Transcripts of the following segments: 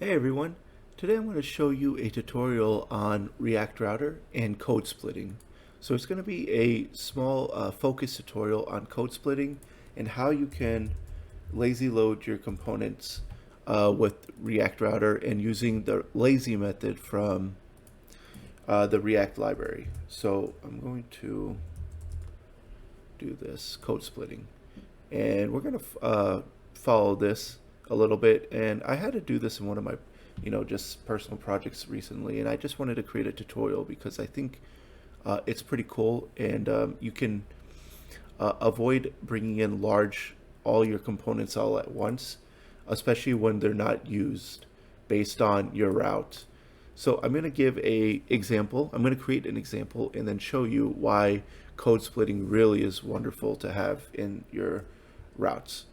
Hey everyone, today I'm going to show you a tutorial on React Router and code splitting. So it's going to be a small focus tutorial on code splitting and how you can lazy load your components with React Router and using the lazy method from the React library. So I'm going to do this code splitting and we're going to follow this a little bit. And I had to do this in one of my just personal projects recently, and I just wanted to create a tutorial because I think it's pretty cool, and you can avoid bringing in all your components all at once, especially when they're not used based on your route. So I'm going to give a example. I'm going to create an example and then show you why code splitting really is wonderful to have in your routes.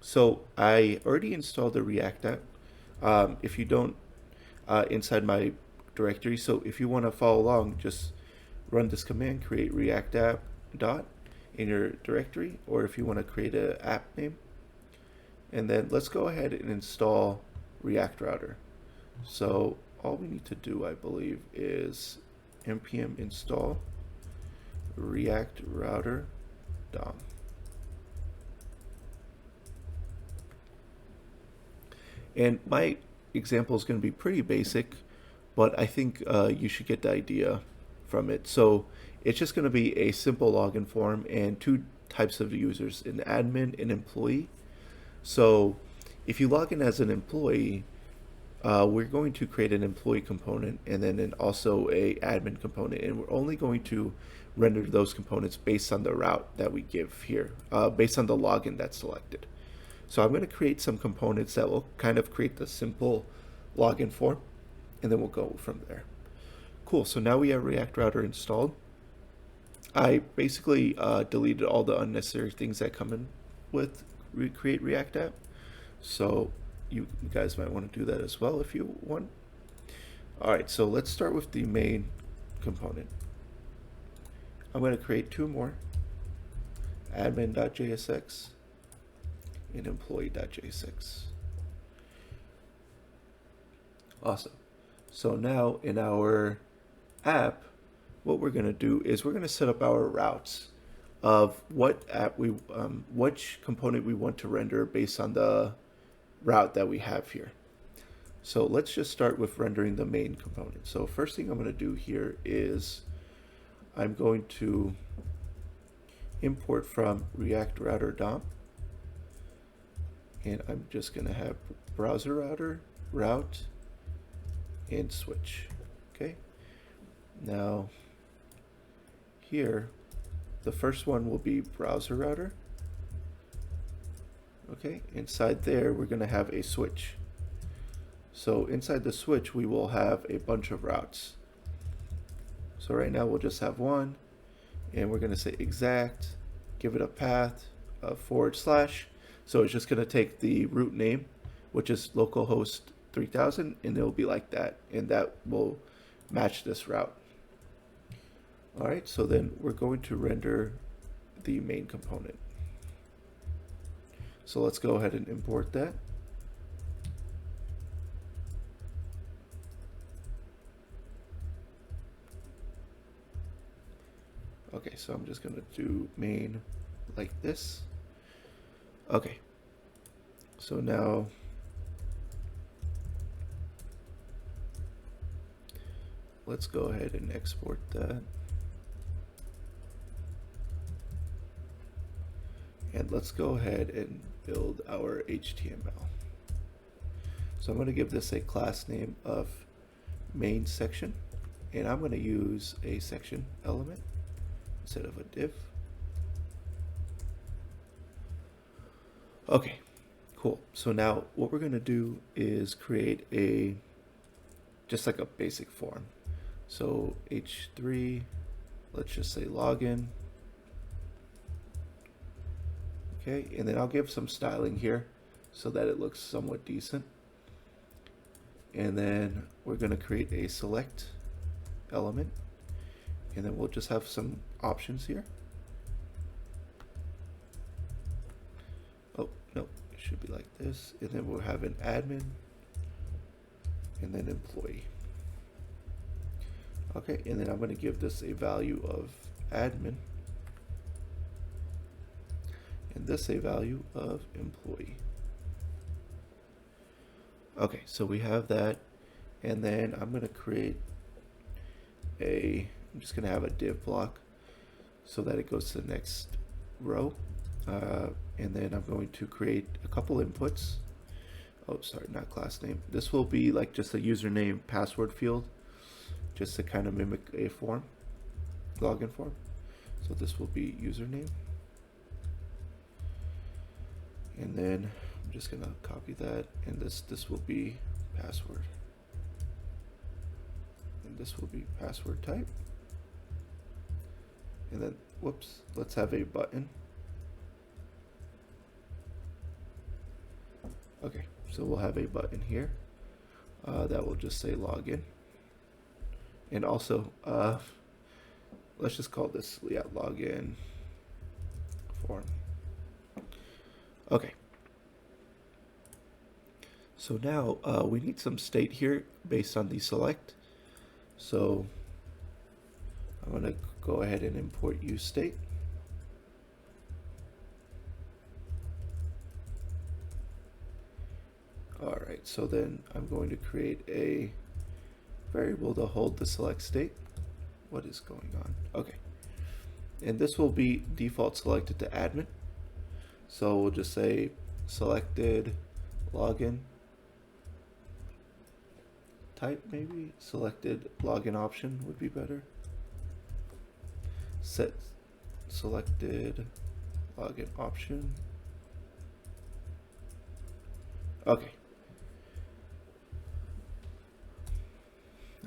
So I already installed the React app. If you don't, inside my directory. So if you want to follow along, just run this command, create React app dot in your directory, or if you want to create an app name. And then let's go ahead and install React Router. So all we need to do, I believe, is npm install React Router DOM. And my example is going to be pretty basic, but I think you should get the idea from it. So it's just going to be a simple login form and two types of users, an admin and employee. So if you log in as an employee, we're going to create an employee component and then also a admin component, and we're only going to render those components based on the route that we give here, based on the login that's selected. So I'm going to create some components that will kind of create the simple login form, and then we'll go from there. Cool, so now we have React Router installed. I basically deleted all the unnecessary things that come in with Create React App. So you guys might want to do that as well if you want. All right, so let's start with the main component. I'm going to create two more, admin.jsx and employee.jsx. Awesome. So now in our app, what we're going to do is we're going to set up our routes of which component we want to render based on the route that we have here. So let's just start with rendering the main component. So first thing I'm going to do here is I'm going to import from React Router DOM, and I'm just going to have browser router, route, and switch. Okay. Now here, the first one will be browser router. Okay. Inside there, we're going to have a switch. So inside the switch, we will have a bunch of routes. So right now we'll just have one, and we're going to say exact, give it a path of /. So it's just going to take the root name, which is localhost 3000, and it'll be like that, and that will match this route. All right, so then we're going to render the main component. So let's go ahead and import that. Okay, so I'm just going to do main like this. Okay, so now let's go ahead and export that. And let's go ahead and build our HTML. So I'm going to give this a class name of main section, and I'm going to use a section element instead of a div. Okay, cool. So now what we're going to do is create just like a basic form. So h3, let's just say login. Okay, and then I'll give some styling here so that it looks somewhat decent. And then we're going to create a select element, and then we'll just have some options here. Oh, no, it should be like this. And then we'll have an admin and then employee. Okay, and then I'm going to give this a value of admin, and this a value of employee. Okay, so we have that, and then I'm going to create I'm just going to have a div block so that it goes to the next row, and then I'm going to create a couple inputs. Oh, sorry, not class name. This will be like just a username password field, just to kind of mimic a form, login form. So this will be username, and then I'm just gonna copy that, and this will be password, and this will be password type, and then whoops, let's have a button. Okay, so we'll have a button here that will just say login, and also let's just call this login form. Okay, so now we need some state here based on the select. So I'm going to go ahead and import useState. All right, so then I'm going to create a variable to hold the select state. What is going on? Okay, and this will be default selected to admin. So we'll just say selected login type, maybe selected login option would be better. Set selected login option. Okay.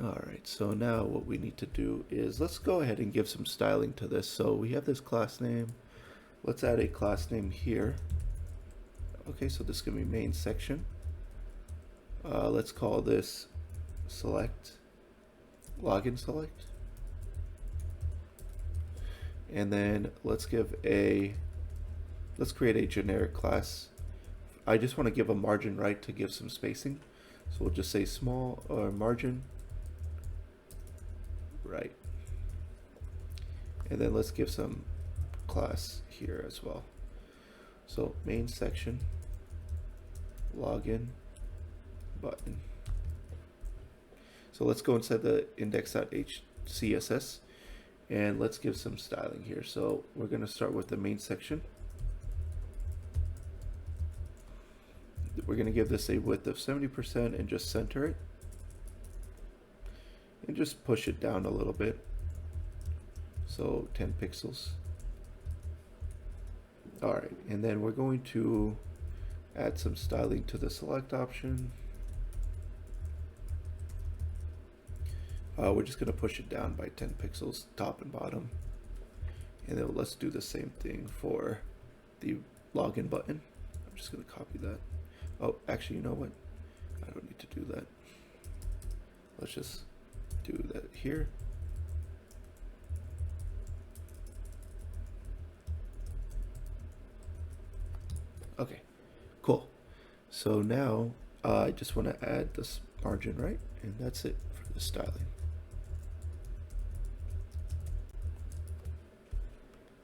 Alright, so now what we need to do is let's go ahead and give some styling to this. So we have this class name. Let's add a class name here. Okay, so this is going to be main section. Let's call this select, login select. And then let's create a generic class. I just want to give a margin right to give some spacing. So we'll just say small or margin right. And then let's give some class here as well. So main section, login button. So let's go inside the index.css and let's give some styling here. So we're going to start with the main section. We're going to give this a width of 70% and just center it. And just push it down a little bit. So 10 pixels. Alright, and then we're going to add some styling to the select option. We're just going to push it down by 10 pixels, top and bottom. And then let's do the same thing for the login button. I'm just going to copy that. Oh, actually, you know what? I don't need to do that. Let's just do that here. Okay, cool. So now I just want to add this margin right, and that's it for the styling.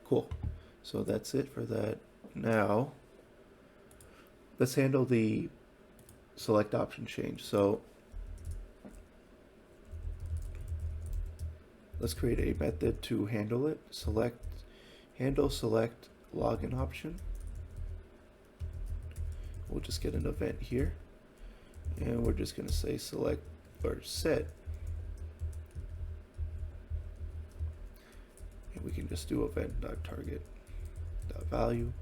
Cool. So that's it for that. Now let's handle the select option change. So let's create a method to handle it. Handle select login option. We'll just get an event here, and we're just going to say select or set, and we can just do event.target.value.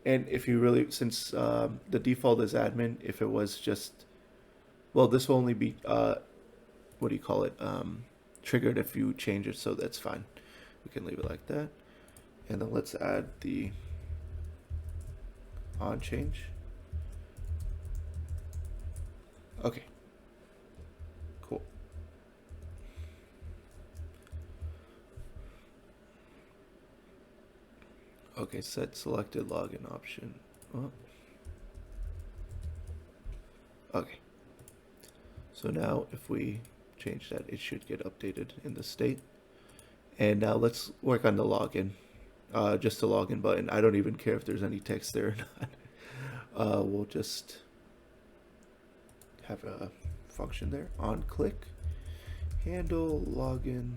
And if you really, since the default is admin, if it was just, well, this will only be what do you call it, triggered if you change it, so that's fine. We can leave it like that. And then let's add the on change. Okay, cool. Okay, set selected login option. Oh. Okay, So now if we change that, it should get updated in the state. And now let's work on the login. Just the login button. I don't even care if there's any text there or not. We'll just have a function there. On click, handle, login,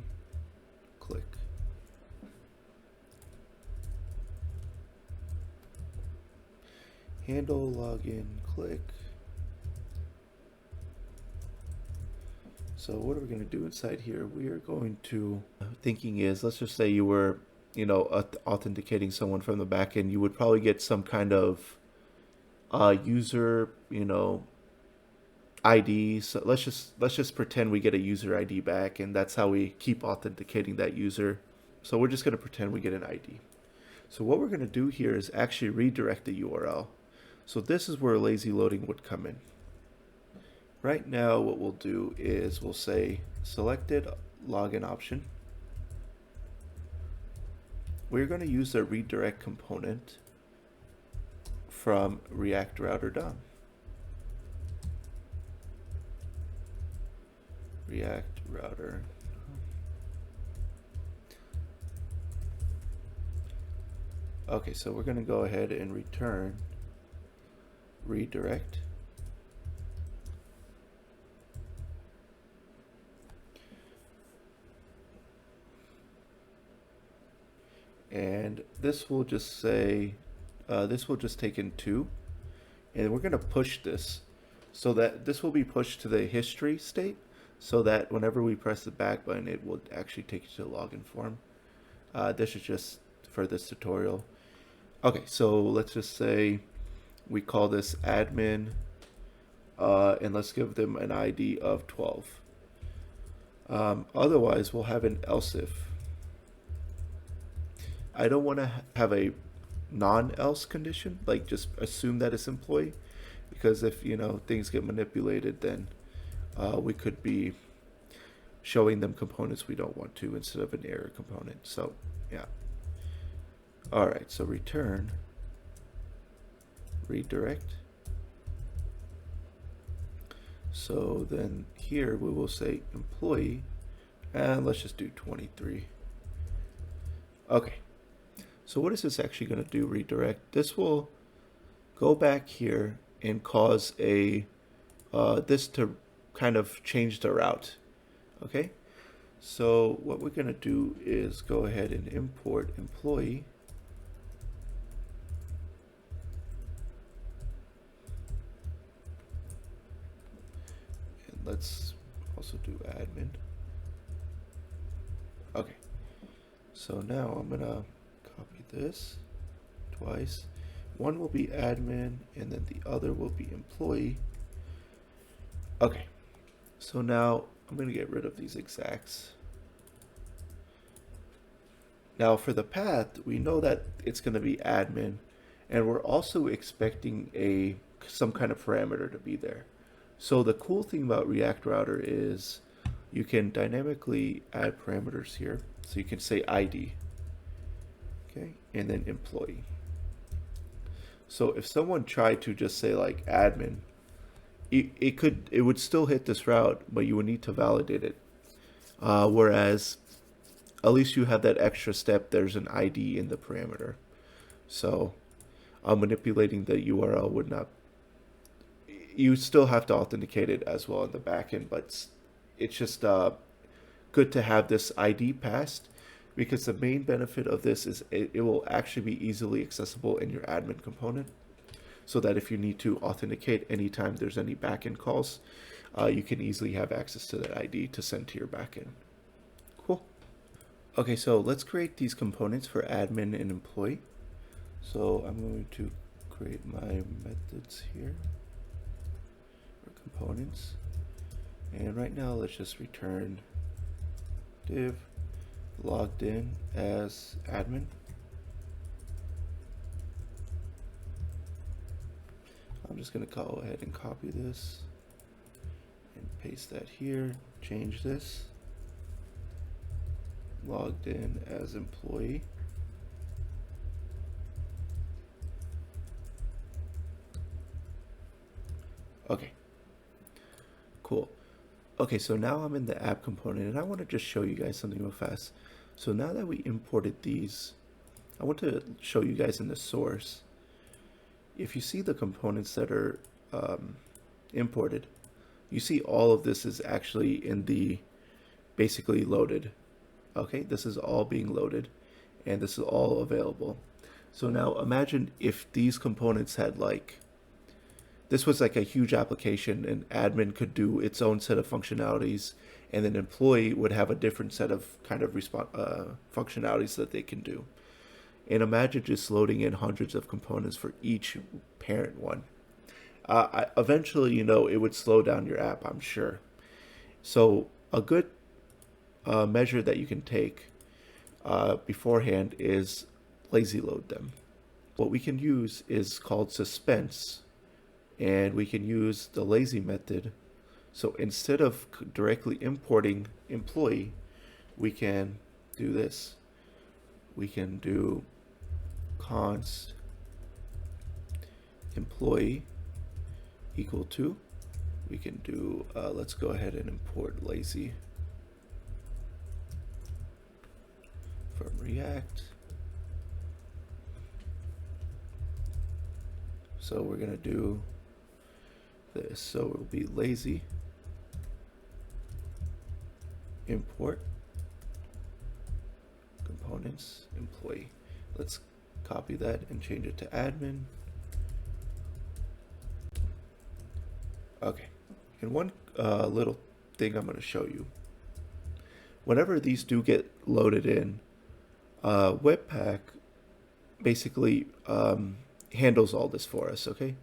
click. Handle, login, click. So what are we going to do inside here? We are going to, thinking is, let's just say you were, authenticating someone from the backend. You would probably get some kind of user, ID. So let's just pretend we get a user ID back, and that's how we keep authenticating that user. So we're just going to pretend we get an ID. So what we're going to do here is actually redirect the URL. So this is where lazy loading would come in. Right now, what we'll do is we'll say selected login option. We're going to use the redirect component from React Router DOM. React Router. Okay, so we're going to go ahead and return redirect. And this will just say, this will just take in 2. And we're going to push this so that this will be pushed to the history state so that whenever we press the back button, it will actually take you to the login form. This is just for this tutorial. Okay, so let's just say we call this admin, and let's give them an ID of 12. Otherwise, we'll have an else if. I don't want to have a non-else condition, like just assume that it's employee, because if things get manipulated, then we could be showing them components we don't want to instead of an error component. So yeah. All right, so return redirect. So then here we will say employee, and let's just do 23. Okay. So what is this actually going to do, redirect? This will go back here and cause a this to kind of change the route. Okay, so what we're going to do is go ahead and import employee. And let's also do admin. Okay, so now I'm going to copy this twice. One will be admin and then the other will be employee. Okay, so now I'm going to get rid of these exacts. Now for the path, we know that it's going to be admin, and we're also expecting some kind of parameter to be there. So the cool thing about React Router is you can dynamically add parameters here. So you can say ID. Okay, and then employee. So if someone tried to just say like admin, it would still hit this route, but you would need to validate it. Whereas at least you have that extra step. There's an ID in the parameter. So manipulating the URL would not. You still have to authenticate it as well in the backend, but it's just good to have this ID passed. Because the main benefit of this is it will actually be easily accessible in your admin component, so that if you need to authenticate anytime there's any backend calls, you can easily have access to that ID to send to your backend. Cool. Okay, so let's create these components for admin and employee. So I'm going to create my methods here for components. And right now, let's just return div logged in as admin. I'm just going to go ahead and copy this and paste that here, change this, logged in as employee. Okay, cool. Okay, so now I'm in the app component and I want to just show you guys something real fast. So now that we imported these, I want to show you guys in the source. If you see the components that are imported, you see all of this is actually in the basically loaded. Okay, this is all being loaded and this is all available. So now imagine if these components had like, this was like a huge application and admin could do its own set of functionalities and an employee would have a different set of kind of functionalities that they can do. And imagine just loading in hundreds of components for each parent one. Eventually, you know, it would slow down your app, I'm sure. So a good measure that you can take beforehand is lazy load them. What we can use is called suspense, and we can use the lazy method. So instead of directly importing employee, we can do this. We can do const employee equal to, we can do, let's go ahead and import lazy from React. So we're gonna do this. So it will be lazy import components employee. Let's copy that and change it to admin. Okay, and one little thing I'm going to show you. Whenever these do get loaded in, Webpack basically handles all this for us, okay?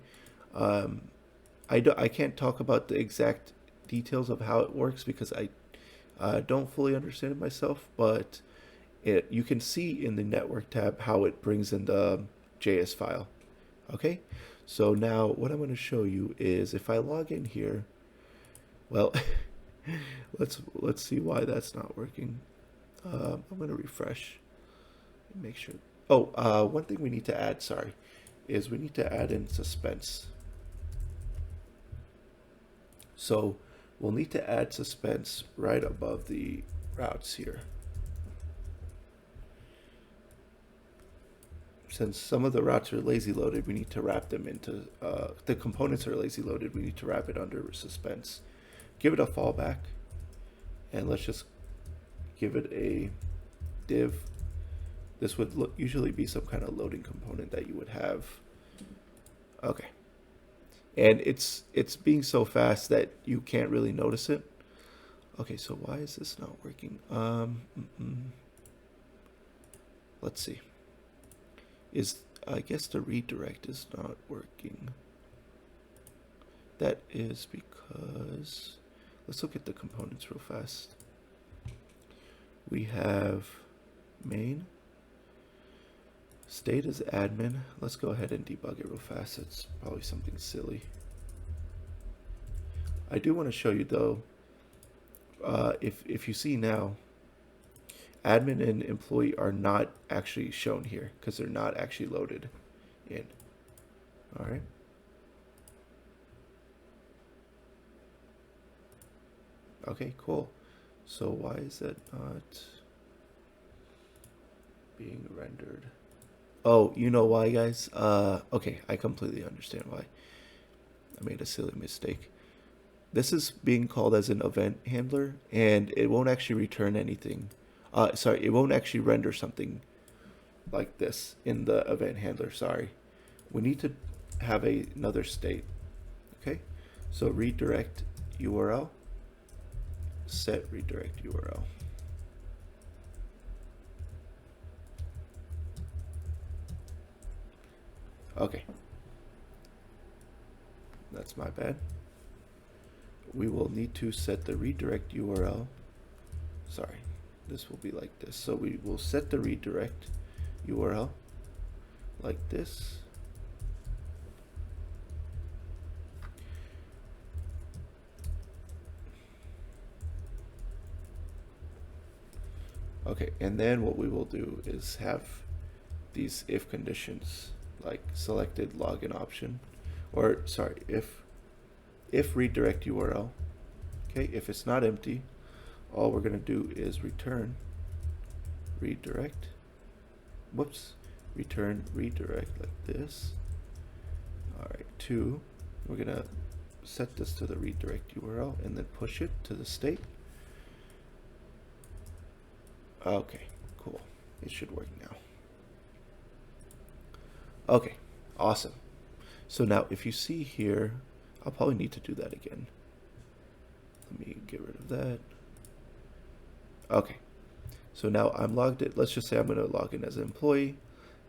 I can't talk about the exact details of how it works because I don't fully understand it myself, but you can see in the network tab how it brings in the JS file. Okay, so now what I'm going to show you is if I log in here, well, let's see why that's not working. I'm going to refresh and make sure. Oh, one thing we need to add, sorry, is we need to add in suspense. So we'll need to add suspense right above the routes here. Since some of the routes are lazy loaded, we need to wrap them into, the components are lazy loaded, we need to wrap it under suspense. Give it a fallback, and let's just give it a div. This would usually be some kind of loading component that you would have. Okay. And it's being so fast that you can't really notice it. Okay, so why is this not working? Let's see. I guess the redirect is not working. That is because, let's look at the components real fast. We have main, state is admin. Let's go ahead and debug it real fast. It's probably something silly. I do want to show you though, if you see now, admin and employee are not actually shown here because they're not actually loaded in. All right. Okay, cool. So why is that not being rendered? Oh, you know why, guys? Okay, I completely understand why. I made a silly mistake. This is being called as an event handler, and it won't actually return anything. Sorry, it won't actually render something like this in the event handler, sorry. We need to have another state, okay? So redirect URL, set redirect URL. Okay. That's my bad. We will need to set the redirect URL. Sorry. This will be like this. So we will set the redirect URL like this. Okay, and then what we will do is have these if conditions, like selected login option, or sorry, if redirect URL Okay, if it's not empty, all we're going to do is return redirect. Whoops. Return redirect like this. Alright, 2. We're going to set this to the redirect URL and then push it to the state. Okay, cool. It should work now. Okay, awesome. So now if you see here, I'll probably need to do that again. Let me get rid of that. Okay, so now I'm logged in. Let's just say I'm going to log in as an employee.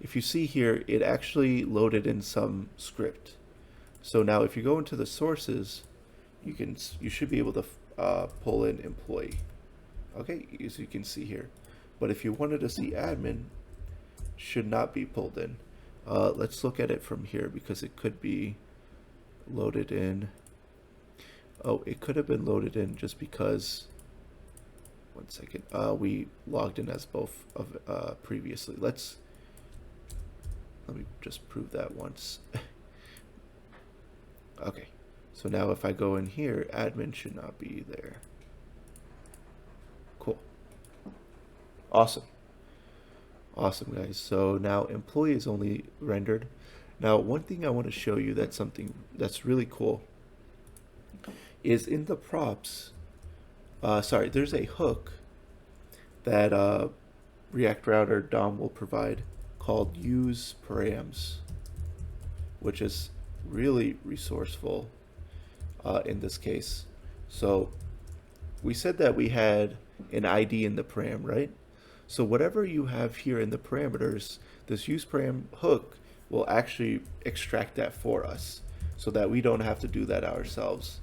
If you see here, it actually loaded in some script. So now if you go into the sources, you should be able to pull in employee. Okay, as you can see here. But if you wanted to see admin, should not be pulled in. Let's look at it from here because it could be loaded in. Oh, it could have been loaded in just because, one second, we logged in as both of previously. Let me just prove that once. Okay, so now if I go in here, admin should not be there. Cool. Awesome. Awesome, guys. So now employee is only rendered. Now, one thing I want to show you that's something that's really cool is in the props, there's a hook that React Router DOM will provide called use params, which is really resourceful in this case. So we said that we had an ID in the param, right? So whatever you have here in the parameters, this use param hook will actually extract that for us so that we don't have to do that ourselves.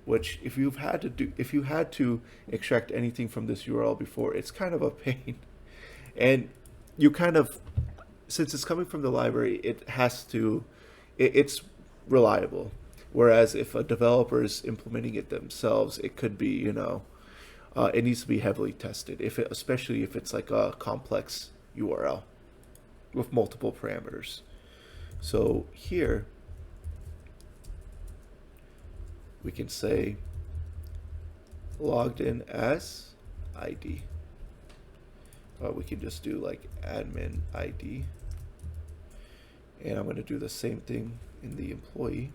Which if you had to extract anything from this URL before, it's kind of a pain. And you kind of, since it's coming from the library, it's reliable. Whereas if a developer is implementing it themselves, it could be, it needs to be heavily tested, especially if it's like a complex URL with multiple parameters. So here we can say logged in as ID. We can just do like admin ID. And I'm going to do the same thing in the employee.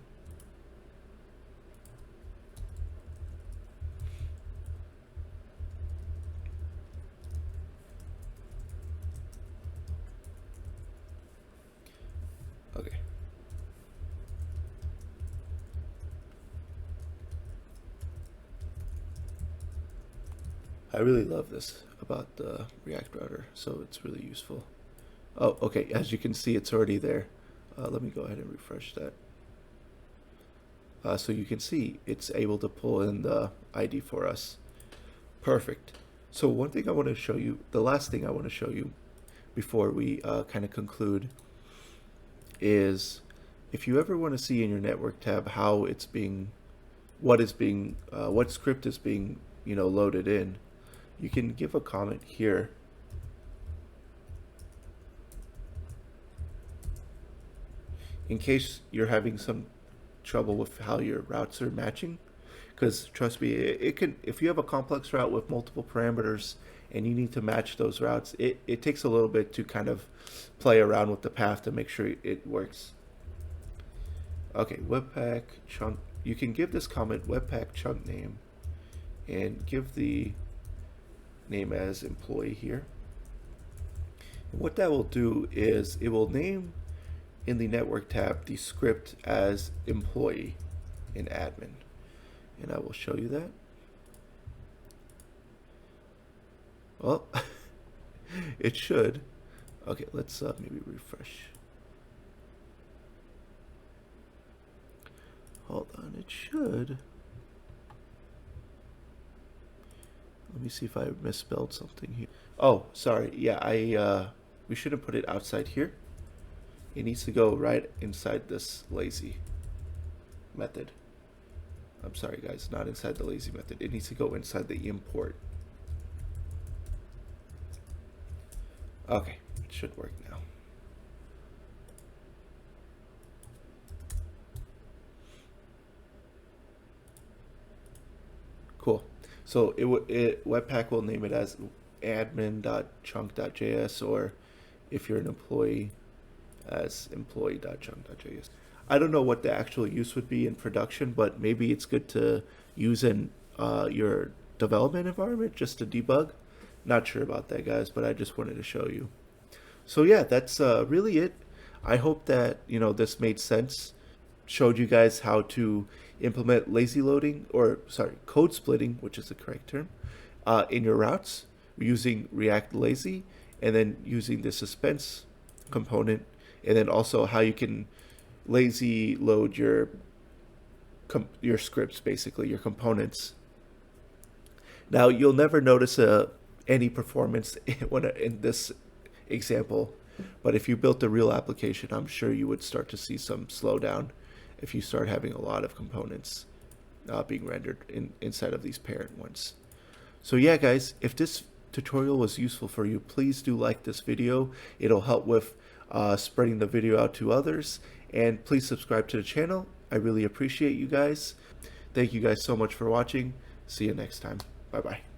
Okay. I really love this about the React Router, so it's really useful. Oh, okay, as you can see, it's already there. Let me go ahead and refresh that. So you can see it's able to pull in the ID for us. Perfect. So one thing I want to show you, the last thing I want to show you before we kind of conclude is if you ever want to see in your network tab how it's being, what script is being, loaded in, you can give a comment here. In case you're having some trouble with how your routes are matching, because trust me, it can, if you have a complex route with multiple parameters and you need to match those routes, it takes a little bit to kind of play around with the path to make sure it works. Okay, Webpack chunk, you can give this comment Webpack chunk name and give the name as employee here. And what that will do is it will name in the network tab the script as employee in admin, and I will show you that. Well, it should. Okay, let's maybe refresh. Hold on, it should. Let me see if I misspelled something here. Oh, sorry. Yeah, we should have put it outside here. It needs to go right inside this lazy method. I'm sorry, guys, not inside the lazy method. It needs to go inside the import. Okay, it should work now. Cool. So Webpack will name it as admin.chunk.js, or if you're an employee, as employee.chunk.js. I don't know what the actual use would be in production, but maybe it's good to use in your development environment just to debug. Not sure about that, guys, but I just wanted to show you. So yeah, that's really it. I hope that this made sense. Showed you guys how to implement lazy loading, or sorry, code splitting, which is the correct term, in your routes using React Lazy, and then using the suspense component, and then also how you can lazy load your scripts, basically your components. Now you'll never notice any performance in this example, but if you built a real application, I'm sure you would start to see some slowdown if you start having a lot of components being rendered inside of these parent ones. So yeah, guys, if this tutorial was useful for you, please do like this video. It'll help with spreading the video out to others, and please subscribe to the channel. I really appreciate you guys. Thank you guys so much for watching. See you next time. Bye bye.